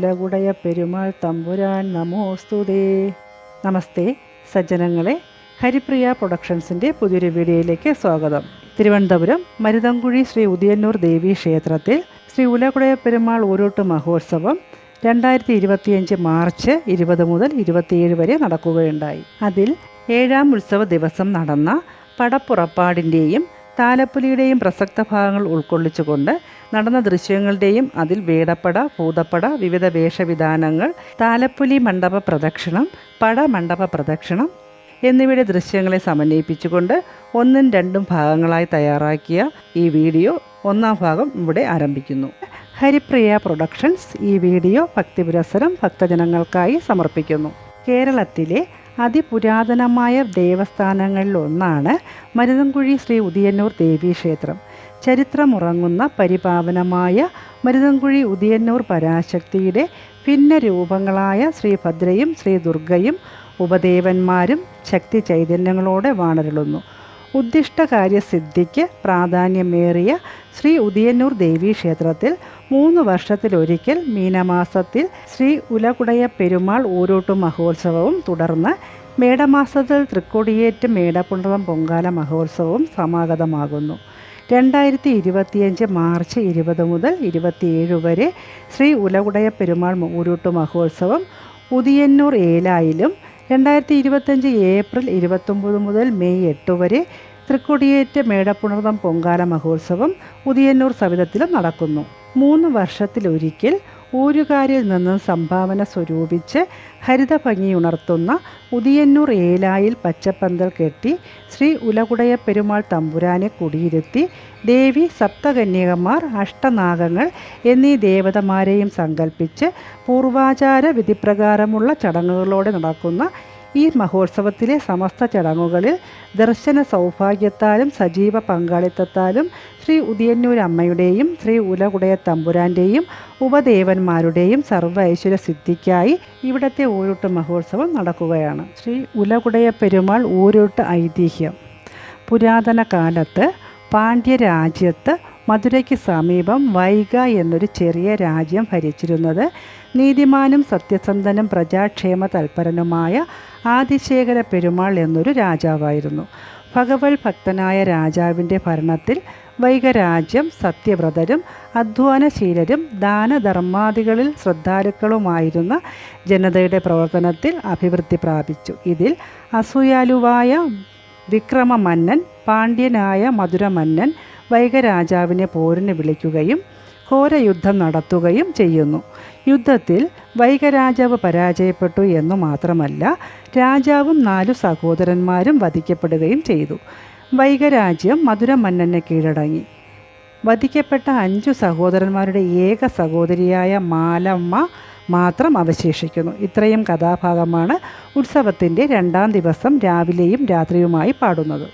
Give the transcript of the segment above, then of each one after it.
ഉലകുടയ പെരുമാൾ തമ്പുരാൻ നമോസ്തുതേ. നമസ്തേ സജ്ജനങ്ങളെ, ഹരിപ്രിയ പ്രൊഡക്ഷൻസിൻ്റെ പുതിയൊരു വീഡിയോയിലേക്ക് സ്വാഗതം. തിരുവനന്തപുരം മരുതൻകുഴി ശ്രീ ഉദിയന്നൂർ ദേവീ ക്ഷേത്രത്തിൽ ശ്രീ ഉലകുടയ പെരുമാൾ ഊരോട്ട് മഹോത്സവം 2025 മാർച്ച് 20 മുതൽ 27 വരെ നടക്കുകയുണ്ടായി. അതിൽ 7ാം ഉത്സവ ദിവസം നടന്ന പടപ്പുറപ്പാടിൻ്റെയും താലപ്പൊലിയുടെയും പ്രസക്ത ഭാഗങ്ങൾ ഉൾക്കൊള്ളിച്ചുകൊണ്ട് നടന്ന ദൃശ്യങ്ങളുടെയും അതിൽ വേടപ്പട, ഭൂതപ്പട, വിവിധ വേഷവിധാനങ്ങൾ, താലപ്പൊലി മണ്ഡപ പ്രദക്ഷിണം, പടമണ്ഡപ പ്രദക്ഷിണം എന്നിവയുടെ ദൃശ്യങ്ങളെ സമന്വയിപ്പിച്ചുകൊണ്ട് 1ഉം 2ഉം ഭാഗങ്ങളായി തയ്യാറാക്കിയ ഈ വീഡിയോ 1ാം ഭാഗം ഇവിടെ ആരംഭിക്കുന്നു. ഹരിപ്രിയ പ്രൊഡക്ഷൻസ് ഈ വീഡിയോ ഭക്തിപുരസ്സരം ഭക്തജനങ്ങൾക്കായി സമർപ്പിക്കുന്നു. കേരളത്തിലെ അതിപുരാതനമായ ദേവസ്ഥാനങ്ങളിലൊന്നാണ് മരുതൻകുഴി ശ്രീ ഉദിയന്നൂർ ദേവീക്ഷേത്രം. ചരിത്രമുറങ്ങുന്ന പരിപാവനമായ മരുതൻകുഴി ഉദിയന്നൂർ പരാശക്തിയുടെ ഭിന്ന രൂപങ്ങളായ ശ്രീഭദ്രയും ശ്രീ ദുർഗയും ഉപദേവന്മാരും ശക്തി ചൈതന്യങ്ങളോടെ വാണരുളുന്നു. ഉദ്ദിഷ്ടകാര്യസിദ്ധിക്ക് പ്രാധാന്യമേറിയ ശ്രീ ഉദിയന്നൂർ ദേവീക്ഷേത്രത്തിൽ 3 വർഷത്തിലൊരിക്കൽ മീനമാസത്തിൽ ശ്രീ ഉലകുടയ പെരുമാൾ ഊരോട്ട് മഹോത്സവവും തുടർന്ന് മേടമാസത്തിൽ തൃക്കൊടിയേറ്റ് മേടപുണർതം പൊങ്കാല മഹോത്സവവും സമാഗതമാകുന്നു. 2025 മാർച്ച് 20 മുതൽ 27 വരെ ശ്രീ ഉലകുടയ പെരുമാൾ ഊരോട്ട് മഹോത്സവം ഉദിയന്നൂർ ഏലായിലും 2025 ഏപ്രിൽ 29 മുതൽ മെയ് 8 വരെ തൃക്കൊടിയേറ്റ് മേടപുണർതം പൊങ്കാല മഹോത്സവം ഉദിയന്നൂർ സവിധത്തിലും നടക്കുന്നു. 3 വർഷത്തിലൊരിക്കൽ ഊരുകാരിൽ നിന്നും സംഭാവന സ്വരൂപിച്ച് ഹരിതഭംഗിയുണർത്തുന്ന ഉദിയന്നൂർ ഏലായിൽ പച്ചപ്പന്തൽ കെട്ടി ശ്രീ ഉലകുടയ പെരുമാൾ തമ്പുരാനെ കുടിയിരുത്തി ദേവി, സപ്തകന്യകമാർ, അഷ്ടനാഗങ്ങൾ എന്നീ ദേവതമാരെയും സങ്കല്പിച്ച് പൂർവാചാര വിധിപ്രകാരമുള്ള ചടങ്ങുകളോടെ നടക്കുന്ന ഈ മഹോത്സവത്തിലെ സമസ്ത ചടങ്ങുകളിൽ ദർശന സൗഭാഗ്യത്താലും സജീവ പങ്കാളിത്തത്താലും ശ്രീ ഉദിയന്നൂർ അമ്മയുടെയും ശ്രീ ഉലകുടയ തമ്പുരാൻ്റെയും ഉപദേവന്മാരുടെയും സർവ്വ ഐശ്വര്യ സിദ്ധിക്കായി ഇവിടത്തെ ഊരോട്ട് മഹോത്സവം നടക്കുകയാണ്. ശ്രീ ഉലകുടയ പെരുമാൾ ഊരോട്ട് ഐതിഹ്യം. പുരാതന കാലത്ത് പാണ്ഡ്യരാജ്യത്ത് മധുരയ്ക്ക് സമീപം വൈഗ എന്നൊരു ചെറിയ രാജ്യം ഭരിച്ചിരുന്നത് നീതിമാനും സത്യസന്ധനും പ്രജാക്ഷേമ തൽപരനുമായ ആദിശേഖര പെരുമാൾ എന്നൊരു രാജാവായിരുന്നു. ഭഗവത് ഭക്തനായ രാജാവിൻ്റെ ഭരണത്തിൽ വൈഗരാജ്യം സത്യവ്രതരും അധ്വാനശീലരും ദാനധർമാദികളിൽ ശ്രദ്ധാലുക്കളുമായിരുന്ന ജനതയുടെ പ്രവർത്തനത്തിൽ അഭിവൃദ്ധി പ്രാപിച്ചു. ഇതിൽ അസൂയാലുവായ വിക്രമമന്നൻ പാണ്ഡ്യനായ മധുരമന്നൻ വൈഗരാജാവിനെ പോരിന് വിളിക്കുകയും ഘോരയുദ്ധം നടത്തുകയും ചെയ്യുന്നു. യുദ്ധത്തിൽ വൈഗരാജാവ് പരാജയപ്പെട്ടു എന്നു മാത്രമല്ല, രാജാവും 4 സഹോദരന്മാരും വധിക്കപ്പെടുകയും ചെയ്തു. വൈഗരാജ്യം മധുരമന്നനെ കീഴടങ്ങി. വധിക്കപ്പെട്ട 5 സഹോദരന്മാരുടെ ഏക സഹോദരിയായ മാലമ്മ മാത്രം അവശേഷിക്കുന്നു. ഇത്രയും കഥാഭാഗമാണ് ഉത്സവത്തിൻ്റെ 2ാം ദിവസം രാവിലെയും രാത്രിയുമായി പാടുന്നത്.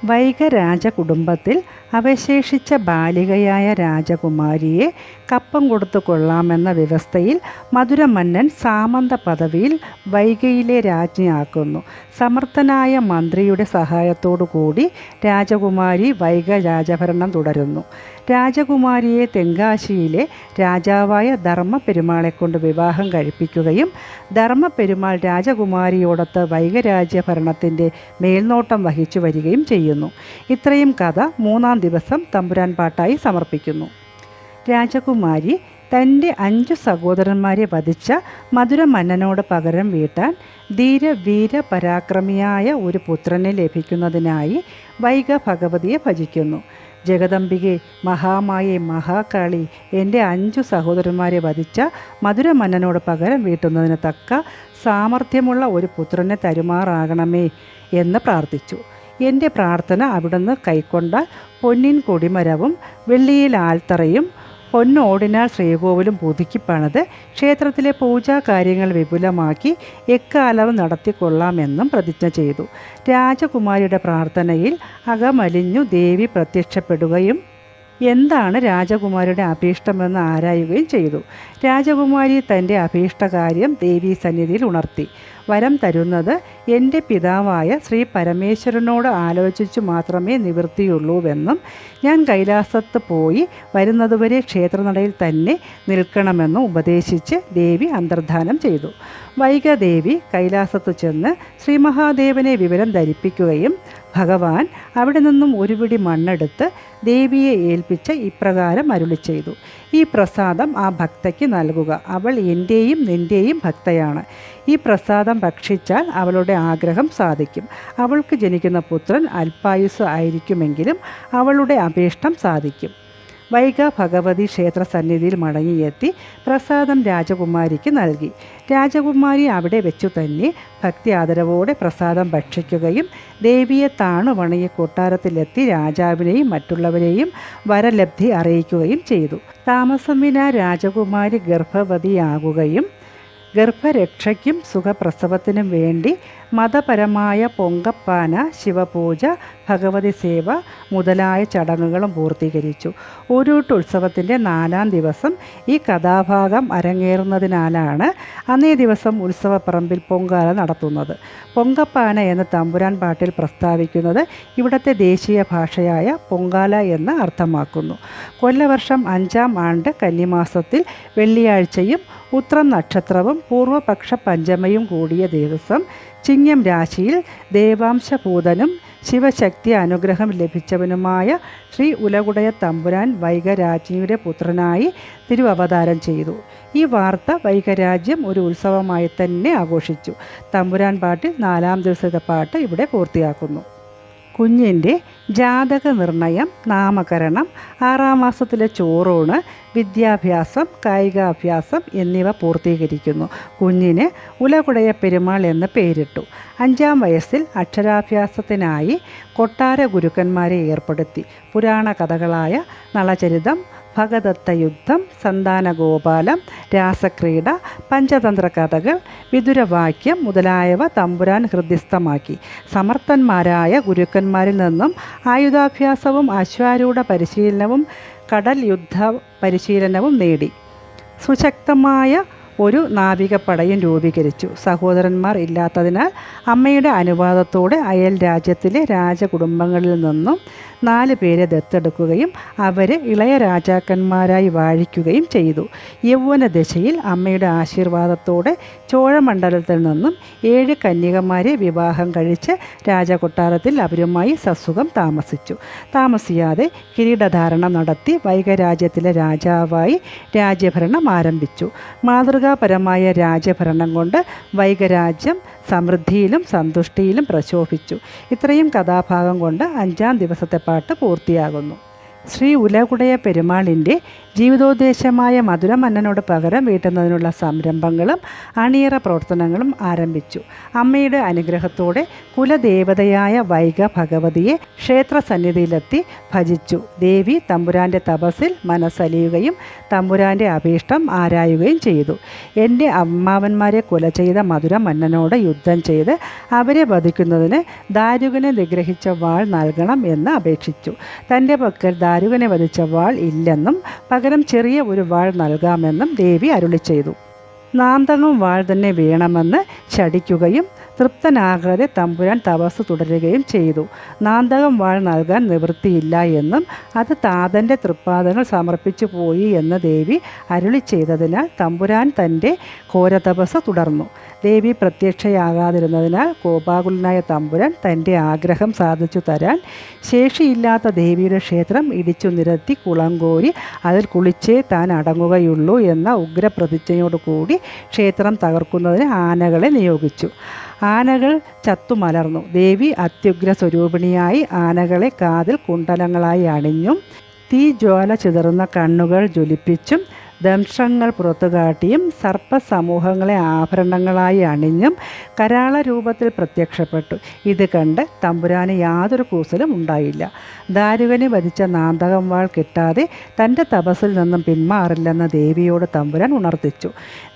വൈഗ രാജകുടുംബത്തിൽ അവശേഷിച്ച ബാലികയായ രാജകുമാരിയെ കപ്പം കൊടുത്തു കൊള്ളാമെന്ന വ്യവസ്ഥയിൽ മധുരമന്നൻ സാമന്ത പദവിയിൽ വൈഗയിലെ രാജ്ഞിയാക്കുന്നു. സമർത്ഥനായ മന്ത്രിയുടെ സഹായത്തോടു കൂടി രാജകുമാരി വൈഗ രാജഭരണം തുടരുന്നു. രാജകുമാരിയെ തെങ്കാശിയിലെ രാജാവായ ധർമ്മ പെരുമാളെക്കൊണ്ട് വിവാഹം കഴിപ്പിക്കുകയും ധർമ്മ പെരുമാൾ രാജകുമാരിയോടൊത്ത് വൈഗരാജ്യഭരണത്തിൻ്റെ മേൽനോട്ടം വഹിച്ചു വരികയും ചെയ്യുന്നു. ഇത്രയും കഥ 3ാം ദിവസം തമ്പുരാൻ പാട്ടായി സമർപ്പിക്കുന്നു. രാജകുമാരി തൻ്റെ 5 സഹോദരന്മാരെ വധിച്ച മധുരമന്നനോട് പകരം വീട്ടാൻ ധീരവീര പരാക്രമിയായ ഒരു പുത്രനെ ലഭിക്കുന്നതിനായി വൈഗ ഭഗവതിയെ ഭജിക്കുന്നു. ജഗദംബികെ, മഹാമായെ, മഹാകാളി, എൻ്റെ 5 സഹോദരന്മാരെ വധിച്ച മധുരമന്നനോട് പകരം വീട്ടുന്നതിന് തക്ക സാമർഥ്യമുള്ള ഒരു പുത്രനെ തരുമാറാകണമേ എന്ന് പ്രാർത്ഥിച്ചു. എൻ്റെ പ്രാർത്ഥന അവിടുന്ന് കൈക്കൊണ്ടാൽ പൊന്നിൻ കൊടിമരവും വെള്ളിയിൽ ആൽത്തറയും പൊന്നോടിനാൽ ശ്രീകോവിലും പുതുക്കിപ്പണിത് ക്ഷേത്രത്തിലെ പൂജാകാര്യങ്ങൾ വിപുലമാക്കി എക്കാലവും നടത്തിക്കൊള്ളാമെന്നും പ്രതിജ്ഞ ചെയ്തു. രാജകുമാരിയുടെ പ്രാർത്ഥനയിൽ അകമലിഞ്ഞു ദേവി പ്രത്യക്ഷപ്പെടുകയും എന്താണ് രാജകുമാരിയുടെ അഭീഷ്ടമെന്ന് ആരായുകയും ചെയ്തു. രാജകുമാരി തൻ്റെ അഭീഷ്ടകാര്യം ദേവീ സന്നിധിയിൽ ഉണർത്തി. വരം തരുന്നത് എൻ്റെ പിതാവായ ശ്രീ പരമേശ്വരനോട് ആലോചിച്ചു മാത്രമേ നിവൃത്തിയുള്ളൂവെന്നും ഞാൻ കൈലാസത്ത് പോയി വരുന്നതുവരെ ക്ഷേത്രനടയിൽ തന്നെ നിൽക്കണമെന്നും ഉപദേശിച്ച് ദേവി അന്തർധാനം ചെയ്തു. വൈഗദേവി കൈലാസത്തു ചെന്ന് ശ്രീ മഹാദേവനെ വിവരം ധരിപ്പിക്കുകയും ഭഗവാൻ അവിടെ നിന്നും ഒരു പിടി മണ്ണെടുത്ത് ദേവിയെ ഏൽപ്പിച്ച് ഇപ്രകാരം അരുളി ചെയ്തു: ഈ പ്രസാദം ആ ഭക്തയ്ക്ക് നൽകുക. അവൾ എൻ്റെയും നിൻ്റെയും ഭക്തയാണ്. ഈ പ്രസാദം ഭക്ഷിച്ചാൽ അവളുടെ ആഗ്രഹം സാധിക്കും. അവൾക്ക് ജനിക്കുന്ന പുത്രൻ അല്പായുസ് ആയിരിക്കുമെങ്കിലും അവളുടെ അഭീഷ്ടം സാധിക്കും. വൈഗ ഭഗവതി ക്ഷേത്ര സന്നിധിയിൽ മടങ്ങിയെത്തി പ്രസാദം രാജകുമാരിക്ക് നൽകി. രാജകുമാരി അവിടെ വെച്ചു തന്നെ ഭക്തി ആദരവോടെ പ്രസാദം ഭക്ഷിക്കുകയും ദേവിയെ താണു വണങ്ങി കൊട്ടാരത്തിലെത്തി രാജാവിനെയും മറ്റുള്ളവരെയും വരലബ്ധി അറിയിക്കുകയും ചെയ്തു. താമസം വിനാ രാജകുമാരി ഗർഭവതിയാകുകയും ഗർഭരക്ഷയ്ക്കും സുഖപ്രസവത്തിനും വേണ്ടി മതപരമായ പൊങ്കപ്പാന, ശിവപൂജ, ഭഗവതി സേവ മുതലായ ചടങ്ങുകളും പൂർത്തീകരിച്ചു. ഊരൂട്ടുത്സവത്തിൻ്റെ 4-ാം ദിവസം ഈ കഥാഭാഗം അരങ്ങേറുന്നതിനാലാണ് അന്നേ ദിവസം ഉത്സവപ്പറമ്പിൽ പൊങ്കാല നടത്തുന്നത്. പൊങ്കപ്പാന എന്ന തമ്പുരാൻ പാട്ടിൽ പ്രസ്താവിക്കുന്നത് ഇവിടുത്തെ ദേശീയ ഭാഷയായ പൊങ്കാല എന്ന് അർത്ഥമാക്കുന്നു. കൊല്ലവർഷം 5-ാം ആണ്ട് കന്നിമാസത്തിൽ വെള്ളിയാഴ്ചയും ഉത്രം നക്ഷത്രവും പൂർവപക്ഷ പഞ്ചമയും കൂടിയ ദിവസം ചിങ്ങം രാശിയിൽ ദേവാംശഭൂതനും ശിവശക്തി അനുഗ്രഹം ലഭിച്ചവനുമായ ശ്രീ ഉലകുടയ തമ്പുരാൻ വൈഗരാജ്ഞിയുടെ പുത്രനായി തിരുവവതാരം ചെയ്തു. ഈ വാർത്ത വൈഗരാജ്യം ഒരു ഉത്സവമായി തന്നെ ആഘോഷിച്ചു. തമ്പുരാൻ പാട്ടിൽ 4-ാം ദിവസത്തെ പാട്ട് ഇവിടെ പൂർത്തിയാക്കുന്നു. കുഞ്ഞിൻ്റെ ജാതക നിർണയം, നാമകരണം, 6-ാം മാസത്തിലെ ചോറൂണ്, വിദ്യാഭ്യാസം, കായികാഭ്യാസം എന്നിവ പൂർത്തീകരിക്കുന്നു. കുഞ്ഞിന് ഉലകുടയ പെരുമാൾ എന്ന് പേരിട്ടു. 5-ാം വയസ്സിൽ അക്ഷരാഭ്യാസത്തിനായി കൊട്ടാര ഗുരുക്കന്മാരെ ഏർപ്പെടുത്തി. പുരാണ കഥകളായ നളചരിതം, ഭഗദത്ത യുദ്ധം, സന്താനഗോപാലം, രാസക്രീഡ, പഞ്ചതന്ത്ര കഥകൾ, വിദുരവാക്യം മുതലായവ തമ്പുരാൻ ഹൃദ്യസ്ഥമാക്കി. സമർത്ഥന്മാരായ ഗുരുക്കന്മാരിൽ നിന്നും ആയുധാഭ്യാസവും അശ്വാരൂഢ പരിശീലനവും കടൽ യുദ്ധ പരിശീലനവും നേടി. സുശക്തമായ ഒരു നാവികപ്പടയും രൂപീകരിച്ചു. സഹോദരന്മാർ ഇല്ലാത്തതിനാൽ അമ്മയുടെ അനുവാദത്തോടെ അയൽ രാജ്യത്തിലെ രാജകുടുംബങ്ങളിൽ നിന്നും 4 പേരെ ദത്തെടുക്കുകയും അവരെ ഇളയ രാജാക്കന്മാരായി വാഴിക്കുകയും ചെയ്തു. യൗവന ദശയിൽ അമ്മയുടെ ആശീർവാദത്തോടെ ചോഴമണ്ഡലത്തിൽ നിന്നും 7 കന്യകമാരെ വിവാഹം കഴിച്ച് രാജകൊട്ടാരത്തിൽ അവരുമായി സസുഖം താമസിച്ചു. താമസിയാതെ കിരീടധാരണം നടത്തി വൈഗരാജ്യത്തിലെ രാജാവായി രാജ്യഭരണം ആരംഭിച്ചു. മാതൃകാപരമായ രാജ്യഭരണം കൊണ്ട് വൈഗരാജ്യം സമൃദ്ധിയിലും സന്തുഷ്ടിയിലും പ്രശോഭിച്ചു. ഇത്രയും കഥാഭാഗം കൊണ്ട് 5-ാം ദിവസത്തെ പാട്ട് പൂർത്തിയാകുന്നു. ശ്രീ ഉലകുടയ പെരുമാളിൻ്റെ ജീവിതോദ്ദേശമായ മധുരമന്നനോട് പകരം വീട്ടുന്നതിനുള്ള സംരംഭങ്ങളും അണിയറ പ്രവർത്തനങ്ങളും ആരംഭിച്ചു. അമ്മയുടെ അനുഗ്രഹത്തോടെ കുലദേവതയായ വൈഗ ഭഗവതിയെ ക്ഷേത്രസന്നിധിയിലെത്തി ഭജിച്ചു. ദേവി തമ്പുരാൻ്റെ തപസ്സിൽ മനസ്സലിയുകയും തമ്പുരാൻ്റെ അഭീഷ്ടം ആരായുകയും ചെയ്തു. എൻ്റെ അമ്മാവന്മാരെ കൊല ചെയ്ത മധുരമന്നനോട് യുദ്ധം ചെയ്ത് അവരെ വധിക്കുന്നതിന് ദാരുകനെ നിഗ്രഹിച്ച വാൾ നൽകണം എന്ന് അപേക്ഷിച്ചു. തൻ്റെ പക്കൽ ദാരുകനെ വധിച്ച വാൾ ഇല്ലെന്നും പകരം ചെറിയ ഒരു വാൾ നൽകാമെന്നും ദേവി അരുളി ചെയ്തു. നാന്തകം വാൾ തന്നെ വേണമെന്ന് ശഠിക്കുകയും തൃപ്തനാകാതെ തമ്പുരാൻ തപസ് തുടരുകയും ചെയ്തു. നാന്തകം വാൾ നൽകാൻ നിവൃത്തിയില്ല എന്നും അത് താതൻ്റെ തൃപ്പാദങ്ങൾ സമർപ്പിച്ചു പോയി എന്ന് ദേവി അരുളി ചെയ്തതിനാൽ തമ്പുരാൻ തൻ്റെ ഘോരതപസ് തുടർന്നു. ദേവി പ്രത്യക്ഷയാകാതിരുന്നതിനാൽ കോപാകുലനായ തമ്പുരാൻ തൻ്റെ ആഗ്രഹം സാധിച്ചു തരാൻ ശേഷിയില്ലാത്ത ദേവിയുടെ ക്ഷേത്രം ഇടിച്ചു നിരത്തി കുളം കോരി അതിൽ കുളിച്ചേ താൻ അടങ്ങുകയുള്ളൂ എന്ന ഉഗ്രപ്രതിജ്ഞയോടുകൂടി ക്ഷേത്രം തകർക്കുന്നതിന് ആനകളെ നിയോഗിച്ചു. ആനകൾ ചത്തുമലർന്നു. ദേവി അത്യുഗ്ര സ്വരൂപിണിയായി ആനകളെ കാതിൽ കുണ്ടലങ്ങളായി അണിഞ്ഞും തീജ്വാല ചിതറുന്ന കണ്ണുകൾ ജ്വലിപ്പിച്ചും ദംശങ്ങൾ പുറത്തുകാട്ടിയും സർപ്പസമൂഹങ്ങളെ ആഭരണങ്ങളായി അണിഞ്ഞും കരാള രൂപത്തിൽ പ്രത്യക്ഷപ്പെട്ടു. ഇത് കണ്ട് തമ്പുരാന് യാതൊരു കൂസലും ഉണ്ടായില്ല. ദാരുകനെ വധിച്ച നാന്തകം വാൾ കിട്ടാതെ തൻ്റെ തപസ്സിൽ നിന്നും പിന്മാറില്ലെന്ന് ദേവിയോട് തമ്പുരാൻ ഉണർത്തിച്ചു.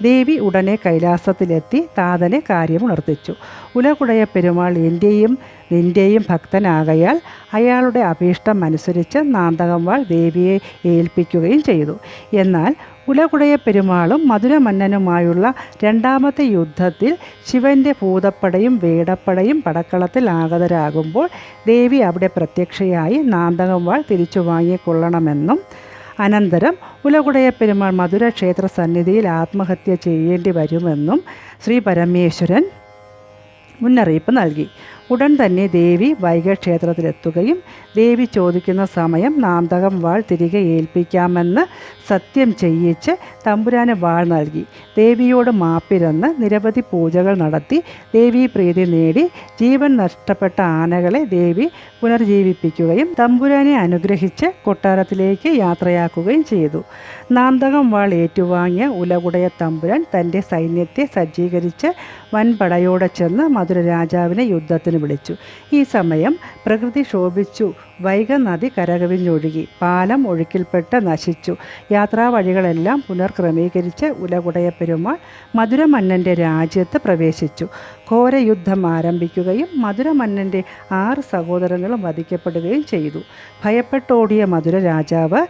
ദേവി ഉടനെ കൈലാസത്തിലെത്തി താതനെ കാര്യമുണർത്തിച്ചു. ഉലകുടയ പെരുമാൾ എൻ്റെയും നിൻ്റെയും ഭക്തനാകയാൽ അയാളുടെ അഭീഷ്ടം അനുസരിച്ച് നാന്തകം വാൾ ദേവിയെ ഏൽപ്പിക്കുകയും ചെയ്തു. എന്നാൽ ഉലകുടയ പെരുമാളും മധുരമന്നനുമായുള്ള രണ്ടാമത്തെ യുദ്ധത്തിൽ ശിവൻ്റെ ഭൂതപ്പടയും വേടപ്പടയും പടക്കളത്തിൽ ആഗതരാകുമ്പോൾ ദേവി അവിടെ പ്രത്യക്ഷയായി നാന്തകം വാൾ തിരിച്ചു വാങ്ങിക്കൊള്ളണമെന്നും അനന്തരം ഉലകുടയ പെരുമാൾ മധുര ക്ഷേത്ര സന്നിധിയിൽ ആത്മഹത്യ ചെയ്യേണ്ടി വരുമെന്നും ശ്രീ പരമേശ്വരൻ മുന്നറിയിപ്പ് നൽകി. ഉടൻ തന്നെ ദേവി വൈഗക്ഷേത്രത്തിലെത്തുകയും ദേവി ചോദിക്കുന്ന സമയം നാന്തകം വാൾ തിരികെ ഏൽപ്പിക്കാമെന്ന് സത്യം ചെയ്യിച്ച് തമ്പുരാന് വാൾ നൽകി. ദേവിയോട് മാപ്പിരന്ന് നിരവധി പൂജകൾ നടത്തി ദേവീ പ്രീതി നേടി ജീവൻ നഷ്ടപ്പെട്ട ആനകളെ ദേവി പുനർജീവിപ്പിക്കുകയും തമ്പുരാനെ അനുഗ്രഹിച്ച് കൊട്ടാരത്തിലേക്ക് യാത്രയാക്കുകയും ചെയ്തു. നാന്തകം വാൾ ഏറ്റുവാങ്ങിയ ഉലകുടയ തമ്പുരാൻ തൻ്റെ സൈന്യത്തെ സജ്ജീകരിച്ച് വൻപടയോടെ ചെന്ന് മധുര രാജാവിനെ യുദ്ധത്തിന് വിളിച്ചു. ഈ സമയം പ്രകൃതി ശോഭിച്ചു. വൈഗ നദി കരകവിഞ്ഞൊഴുകി. പാലം ഒഴുക്കിൽപ്പെട്ട് നശിച്ചു. യാത്രാവഴികളെല്ലാം പുനർക്രമീകരിച്ച് ഉലകുടയ പെരുമാൾ മധുരമന്നൻ്റെ രാജ്യത്ത് പ്രവേശിച്ചു. ഘോരയുദ്ധം ആരംഭിക്കുകയും മധുരമന്നൻ്റെ 6 സഹോദരങ്ങളും വധിക്കപ്പെടുകയും ചെയ്തു. ഭയപ്പെട്ടോടിയ മധുര രാജാവ്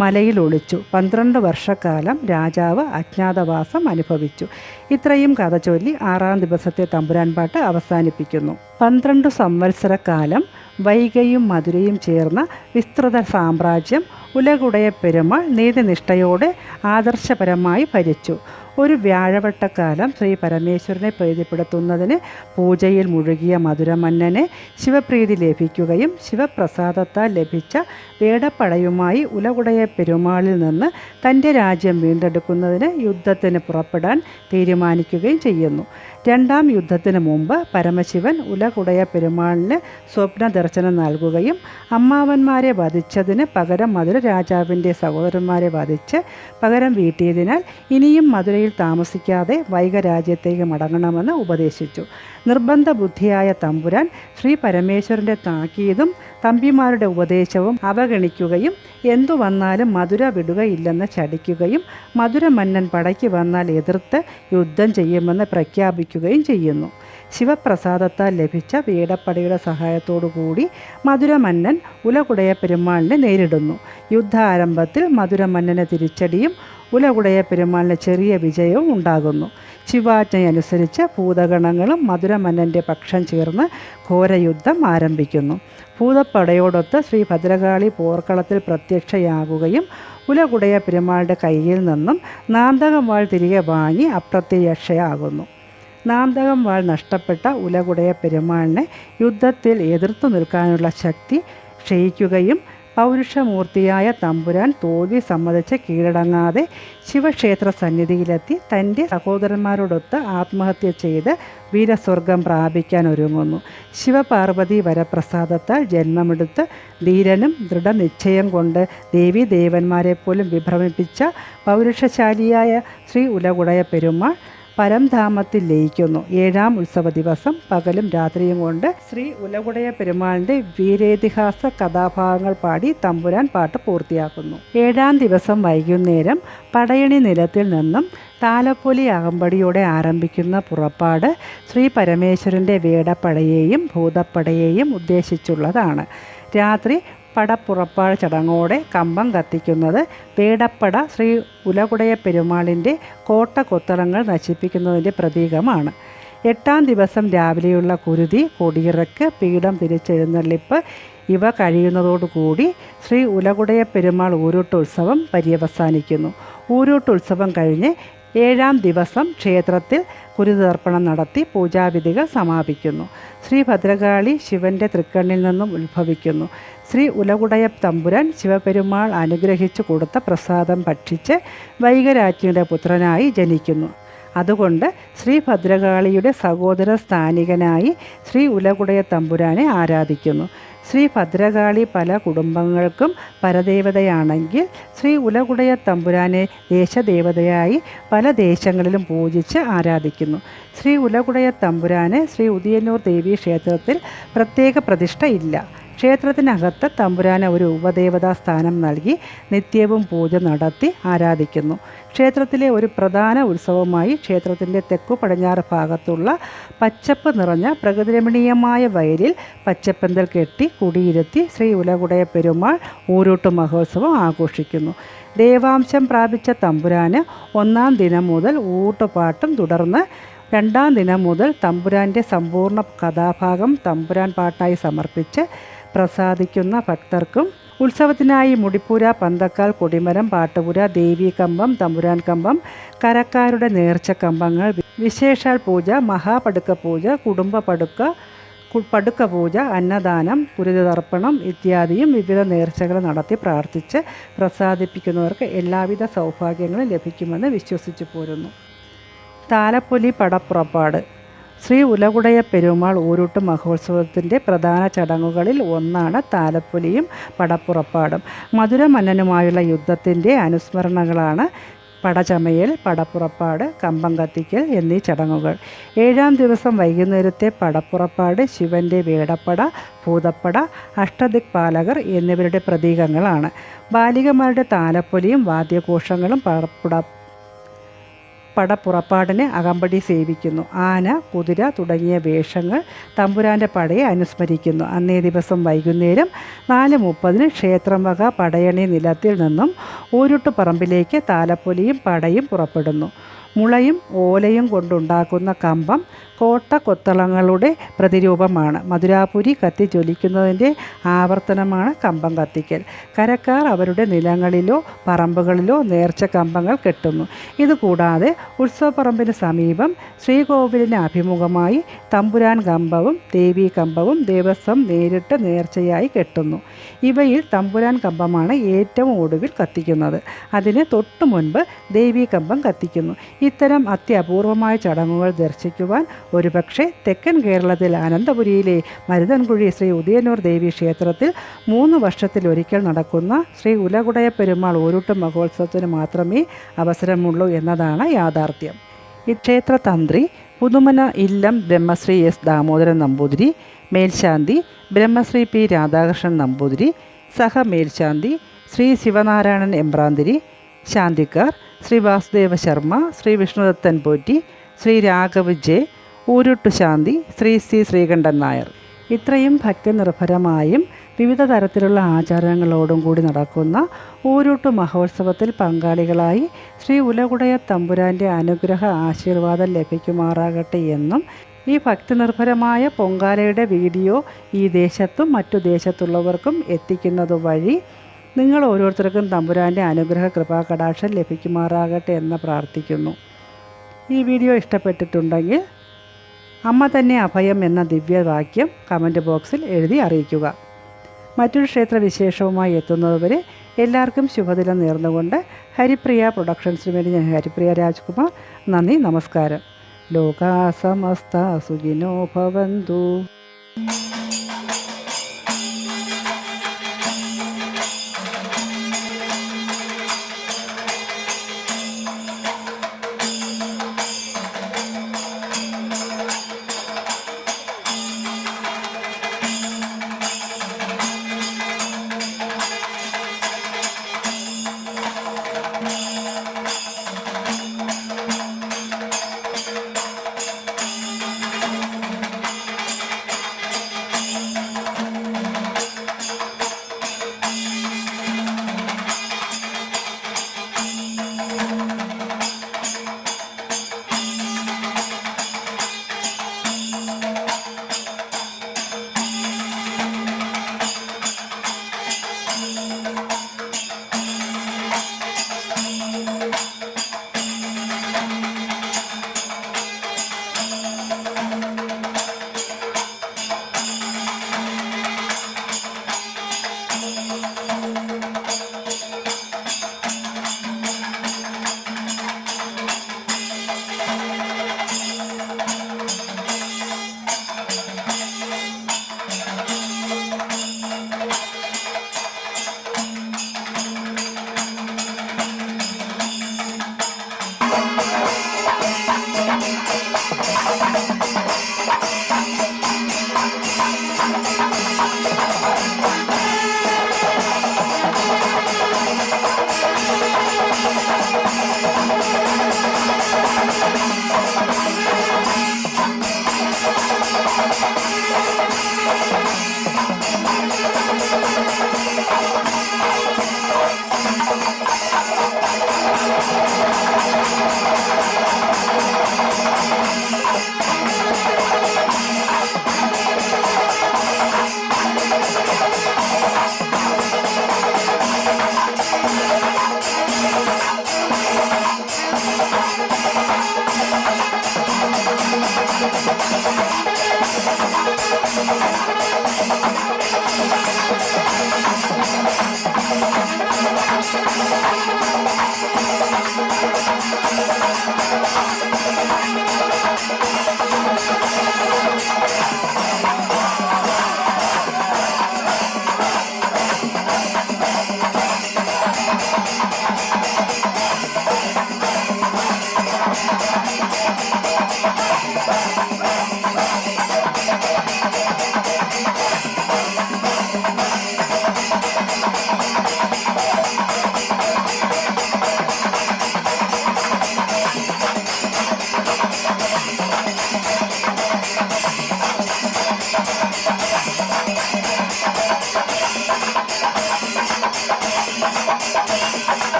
മലയിൽ ഒളിച്ചു. 12 വർഷക്കാലം രാജാവ് അജ്ഞാതവാസം അനുഭവിച്ചു. ഇത്രയും കഥ ചൊല്ലി 6-ാം ദിവസത്തെ തമ്പുരാൻ പാട്ട് അവസാനിപ്പിക്കുന്നു. 12 സംവത്സരക്കാലം വൈഗയും മധുരയും ചേർന്ന വിസ്തൃത സാമ്രാജ്യം ഉലകുടയ പെരുമാൾ നീതിനിഷ്ഠയോടെ ആദർശപരമായി ഭരിച്ചു. ഒരു വ്യാഴവട്ടക്കാലം ശ്രീ പരമേശ്വരനെ പ്രീതിപ്പെടുത്തുന്നതിന് പൂജയിൽ മുഴുകിയ മധുരമന്നനെ ശിവപ്രീതി ലഭിക്കുകയും ശിവപ്രസാദത്താൽ ലഭിച്ച വേടപ്പടയുമായി ഉലകുടയ പെരുമാളിൽ നിന്ന് തൻ്റെ രാജ്യം വീണ്ടെടുക്കുന്നതിന് യുദ്ധത്തിന് പുറപ്പെടാൻ തീരുമാനിക്കുകയും ചെയ്യുന്നു. 2-ാം യുദ്ധത്തിന് മുമ്പ് പരമശിവൻ ഉലകുടയ പെരുമാളിന് സ്വപ്ന ദർശനം നൽകുകയും അമ്മാവന്മാരെ വധിച്ചതിന് പകരം മധുര രാജാവിൻ്റെ സഹോദരന്മാരെ വധിച്ച് പകരം വീട്ടിയതിനാൽ ഇനിയും മധുരയിൽ താമസിക്കാതെ വൈഗരാജ്യത്തേക്ക് മടങ്ങണമെന്ന് ഉപദേശിച്ചു. നിർബന്ധ ബുദ്ധിയായ തമ്പുരാൻ ശ്രീ പരമേശ്വരൻ്റെ താക്കീതും തമ്പിമാരുടെ ഉപദേശവും അവഗണിക്കുകയും എന്തു വന്നാലും മധുര വിടുകയില്ലെന്ന് ചടിക്കുകയും മധുരമന്നൻ പടയ്ക്ക് വന്നാൽ എതിർത്ത് യുദ്ധം ചെയ്യുമെന്ന് പ്രഖ്യാപിക്കുകയും ചെയ്യുന്നു. ശിവപ്രസാദത്താൽ ലഭിച്ച വേടപ്പടയുടെ സഹായത്തോടുകൂടി മധുരമന്നൻ ഉലകുടയ പെരുമാളിനെ നേരിടുന്നു. യുദ്ധാരംഭത്തിൽ മധുരമന്നന് തിരിച്ചടിയും ഉലകുടയ പെരുമാളിന് ചെറിയ വിജയവും ഉണ്ടാകുന്നു. ശിവാജ്ഞയനുസരിച്ച് ഭൂതഗണങ്ങളും മധുരമന്നൻ്റെ പക്ഷം ചേർന്ന് ഘോരയുദ്ധം ആരംഭിക്കുന്നു. ഭൂതപ്പടയോടൊത്ത് ശ്രീ ഭദ്രകാളി പോർക്കളത്തിൽ പ്രത്യക്ഷയാകുകയും ഉലകുടയ പെരുമാളുടെ കയ്യിൽ നിന്നും നാന്തകം വാൾ തിരികെ വാങ്ങി അപ്രത്യക്ഷയാകുന്നു. നാന്തകം വാൾ നഷ്ടപ്പെട്ട ഉലകുടയ പെരുമാളിനെ യുദ്ധത്തിൽ എതിർത്തു നിൽക്കാനുള്ള ശക്തി ക്ഷയിക്കുകയും പൗരുഷമൂർത്തിയായ തമ്പുരാൻ തോൽവി സമ്മതിച്ച് കീഴടങ്ങാതെ ശിവക്ഷേത്ര സന്നിധിയിലെത്തി തൻ്റെ സഹോദരന്മാരോടൊത്ത് ആത്മഹത്യ ചെയ്ത് വീരസ്വർഗം പ്രാപിക്കാൻ ഒരുങ്ങുന്നു. ശിവപാർവതി വരപ്രസാദത്താൽ ജന്മമെടുത്ത് ധീരനും ദൃഢനിശ്ചയം കൊണ്ട് ദേവീ ദേവന്മാരെ പോലും വിഭ്രമിപ്പിച്ച പൗരുഷശാലിയായ ശ്രീ ഉലകുടയ പെരുമാൾ പരംധാമത്തിൽ ലയിക്കുന്നു. 7-ാം ഉത്സവ ദിവസം പകലും രാത്രിയും കൊണ്ട് ശ്രീ ഉലകുടയ പെരുമാളിൻ്റെ വീരേതിഹാസ കഥാഭാഗങ്ങൾ പാടി തമ്പുരാൻ പാട്ട് പൂർത്തിയാക്കുന്നു. 7-ാം ദിവസം വൈകുന്നേരം പടയണി നിലത്തിൽ നിന്നും താലപ്പൊലി അകമ്പടിയോടെ ആരംഭിക്കുന്ന പുറപ്പാട് ശ്രീ പരമേശ്വരൻ്റെ വേടപ്പടയെയും ഭൂതപ്പടയെയും ഉദ്ദേശിച്ചുള്ളതാണ്. രാത്രി പടപ്പുറപ്പാട് ചടങ്ങോടെ കമ്പം കത്തിക്കുന്നത് വേടപ്പട ശ്രീ ഉലകുടയ പെരുമാളിൻ്റെ കോട്ട കൊത്തളങ്ങൾ നശിപ്പിക്കുന്നതിൻ്റെ പ്രതീകമാണ്. 8-ാം ദിവസം രാവിലെയുള്ള കുരുതി, കൊടിയിറക്ക്, പീഠം തിരിച്ചെഴുന്നള്ളിപ്പ് ഇവ കഴിയുന്നതോടുകൂടി ശ്രീ ഉലകുടയ പെരുമാൾ ഊരൂട്ടുത്സവം പര്യവസാനിക്കുന്നു. ഊരൂട്ടുത്സവം കഴിഞ്ഞ് 7-ാം ദിവസം ക്ഷേത്രത്തിൽ കുരുതർപ്പണം നടത്തി പൂജാവിധികൾ സമാപിക്കുന്നു. ശ്രീ ഭദ്രകാളി ശിവൻ്റെ തൃക്കണ്ണിൽ നിന്നും ഉത്ഭവിക്കുന്നു. ശ്രീ ഉലകുടയ തമ്പുരാൻ ശിവപെരുമാൾ അനുഗ്രഹിച്ചു കൊടുത്ത പ്രസാദം ഭക്ഷിച്ച് വൈഗരാജ്ഞിയുടെ പുത്രനായി ജനിക്കുന്നു. അതുകൊണ്ട് ശ്രീ ഭദ്രകാളിയുടെ സഹോദര സ്ഥാനികനായി ശ്രീ ഉലകുടയ തമ്പുരാനെ ആരാധിക്കുന്നു. ശ്രീ ഭദ്രകാളി പല കുടുംബങ്ങൾക്കും പരദേവതയാണെങ്കിൽ ശ്രീ ഉലകുടയ തമ്പുരാനെ ദേശദേവതയായി പല ദേശങ്ങളിലും പൂജിച്ച് ആരാധിക്കുന്നു. ശ്രീ ഉലകുടയ തമ്പുരാന് ശ്രീ ഉദിയന്നൂർ ദേവീ ക്ഷേത്രത്തിൽ പ്രത്യേക പ്രതിഷ്ഠ ഇല്ല. ക്ഷേത്രത്തിനകത്ത് തമ്പുരാന് ഒരു ഉപദേവതാ സ്ഥാനം നൽകി നിത്യവും പൂജ നടത്തി ആരാധിക്കുന്നു. ക്ഷേത്രത്തിലെ ഒരു പ്രധാന ഉത്സവമായി ക്ഷേത്രത്തിൻ്റെ തെക്കു പടിഞ്ഞാറ് ഭാഗത്തുള്ള പച്ചപ്പ് നിറഞ്ഞ പ്രകൃതിരമണീയമായ വയലിൽ പച്ചപ്പന്തൽ കെട്ടി കുടിയിരുത്തി ശ്രീ ഉലകുടയ പെരുമാൾ ഊരൂട്ട് മഹോത്സവം ആഘോഷിക്കുന്നു. ദേവാംശം പ്രാപിച്ച തമ്പുരാന് 1-ാം ദിനം മുതൽ ഊട്ടുപാട്ടും തുടർന്ന് 2-ാം ദിനം മുതൽ തമ്പുരാൻ്റെ സമ്പൂർണ്ണ കഥാഭാഗം തമ്പുരാൻ പാട്ടായി സമർപ്പിച്ച് പ്രസാദിക്കുന്ന ഭക്തർക്കും ഉത്സവത്തിനായി മുടിപ്പുര, പന്തക്കാൽ, കൊടിമരം, പാട്ടുപുര, ദേവീകമ്പം, തമ്പുരാൻ കമ്പം, കരക്കാരുടെ നേർച്ച കമ്പങ്ങൾ, വിശേഷാൽ പൂജ, മഹാപടുക്ക പൂജ, കുടുംബ പടുക്ക പൂജ, അന്നദാനം, കുരുതർപ്പണം ഇത്യാദിയും വിവിധ നേർച്ചകൾ നടത്തി പ്രാർത്ഥിച്ച് പ്രസാദിപ്പിക്കുന്നവർക്ക് എല്ലാവിധ സൗഭാഗ്യങ്ങളും ലഭിക്കുമെന്ന് വിശ്വസിച്ചു പോരുന്നു. താലപ്പൊലി പടപ്പുറപ്പാട്. ശ്രീ ഉലകുടയ പെരുമാൾ ഊരൂട്ട് മഹോത്സവത്തിൻ്റെ പ്രധാന ചടങ്ങുകളിൽ ഒന്നാണ് താലപ്പൊലിയും പടപ്പുറപ്പാടും. മധുര മന്നനുമായുള്ള യുദ്ധത്തിൻ്റെ അനുസ്മരണകളാണ് പടചമയൽ, പടപ്പുറപ്പാട്, കമ്പം കത്തിക്കൽ എന്നീ ചടങ്ങുകൾ. 7-ാം ദിവസം വൈകുന്നേരത്തെ പടപ്പുറപ്പാട് ശിവൻ്റെ വേടപ്പട, ഭൂതപ്പട, അഷ്ടദിക്പാലകർ എന്നിവരുടെ പ്രതീകങ്ങളാണ്. ബാലികമാരുടെ താലപ്പൊലിയും വാദ്യഘോഷങ്ങളും പടപ്പുറപ്പാടിനെ അകമ്പടി സേവിക്കുന്നു. ആന, കുതിര തുടങ്ങിയ വേഷങ്ങൾ തമ്പുരാൻ്റെ പടയെ അനുസ്മരിക്കുന്നു. അന്നേ ദിവസം വൈകുന്നേരം 4:30 ക്ഷേത്രം വക പടയണി നിലത്തിൽ നിന്നും ഊരുട്ട് പറമ്പിലേക്ക് താലപ്പൊലിയും പടയും പുറപ്പെടുന്നു. മുളയും ഓലയും കൊണ്ടുണ്ടാക്കുന്ന കമ്പം കോട്ടക്കൊത്തളങ്ങളുടെ പ്രതിരൂപമാണ്. മധുരാപുരി കത്തി ജ്വലിക്കുന്നതിൻ്റെ ആവർത്തനമാണ് കമ്പം കത്തിക്കൽ. കരക്കാർ അവരുടെ നിലങ്ങളിലോ പറമ്പുകളിലോ നേർച്ച കമ്പങ്ങൾ കെട്ടുന്നു. ഇതുകൂടാതെ ഉത്സവപ്പറമ്പിന് സമീപം ശ്രീകോവിലിന് അഭിമുഖമായി തമ്പുരാൻ കമ്പവും ദേവീ കമ്പവും ദേവസ്വം നേരിട്ട് നേർച്ചയായി കെട്ടുന്നു. ഇവയിൽ തമ്പുരാൻ കമ്പമാണ് ഏറ്റവും ഒടുവിൽ കത്തിക്കുന്നത്. അതിന് തൊട്ടു മുൻപ് ദേവീ കമ്പം കത്തിക്കുന്നു. ഇത്തരം അത്യപൂർവമായ ചടങ്ങുകൾ ദർശിക്കുവാൻ ഒരുപക്ഷെ തെക്കൻ കേരളത്തിൽ അനന്തപുരിയിലെ മരുതൻകുഴി ശ്രീ ഉദയനൂർ ദേവി ക്ഷേത്രത്തിൽ 3 വർഷത്തിലൊരിക്കൽ നടക്കുന്ന ശ്രീ ഉലകുടയ പെരുമാൾ ഊരൂട്ട് മഹോത്സവത്തിന് മാത്രമേ അവസരമുള്ളൂ എന്നതാണ് യാഥാർത്ഥ്യം. ഈ ക്ഷേത്ര തന്ത്രി പുതുമന ഇല്ലം ബ്രഹ്മശ്രീ എസ് ദാമോദരൻ നമ്പൂതിരി, മേൽശാന്തി ബ്രഹ്മശ്രീ പി രാധാകൃഷ്ണൻ നമ്പൂതിരി, സഹമേൽശാന്തി ശ്രീ ശിവനാരായണൻ എമ്പ്രാന്തിരി, ശാന്തിക്കാർ ശ്രീ വാസുദേവ ശർമ്മ, ശ്രീ വിഷ്ണുദത്തൻ പോറ്റി, ശ്രീ രാഘവ് ജെ, ഊരുട്ടു ശാന്തി, ശ്രീ സി ശ്രീകണ്ഠൻ നായർ. ഇത്രയും ഭക്തിനിർഭരമായും വിവിധ തരത്തിലുള്ള ആചാരങ്ങളോടും കൂടി നടക്കുന്ന ഊരൂട്ട് മഹോത്സവത്തിൽ പങ്കാളികളായി ശ്രീ ഉലകുടയ തമ്പുരാൻ്റെ അനുഗ്രഹ ആശീർവാദം ലഭിക്കുമാറാകട്ടെ എന്നും ഈ ഭക്തിനിർഭരമായ പൊങ്കാലയുടെ വീഡിയോ ഈ ദേശത്തും മറ്റു ദേശത്തുള്ളവർക്കും എത്തിക്കുന്നത് വഴി നിങ്ങൾ ഓരോരുത്തർക്കും തമ്പുരാൻ്റെ അനുഗ്രഹ കൃപാകടാക്ഷം ലഭിക്കുമാറാകട്ടെ എന്ന് പ്രാർത്ഥിക്കുന്നു. ഈ വീഡിയോ ഇഷ്ടപ്പെട്ടിട്ടുണ്ടെങ്കിൽ അമ്മ തന്നെ അഭയം എന്ന ദിവ്യവാക്യം കമൻറ്റ് ബോക്സിൽ എഴുതി അറിയിക്കുക. മറ്റൊരു ക്ഷേത്രവിശേഷവുമായി എത്തുന്നതുവരെ എല്ലാവർക്കും ശുഭദിനം നേർന്നുകൊണ്ട് ഹരിപ്രിയ പ്രൊഡക്ഷൻസിന് വേണ്ടി ഞാൻ ഹരിപ്രിയ രാജ്കുമാർ. നന്ദി, നമസ്കാരം. ലോകാ സമസ്ത സുഖിനോ ഭവന്തു.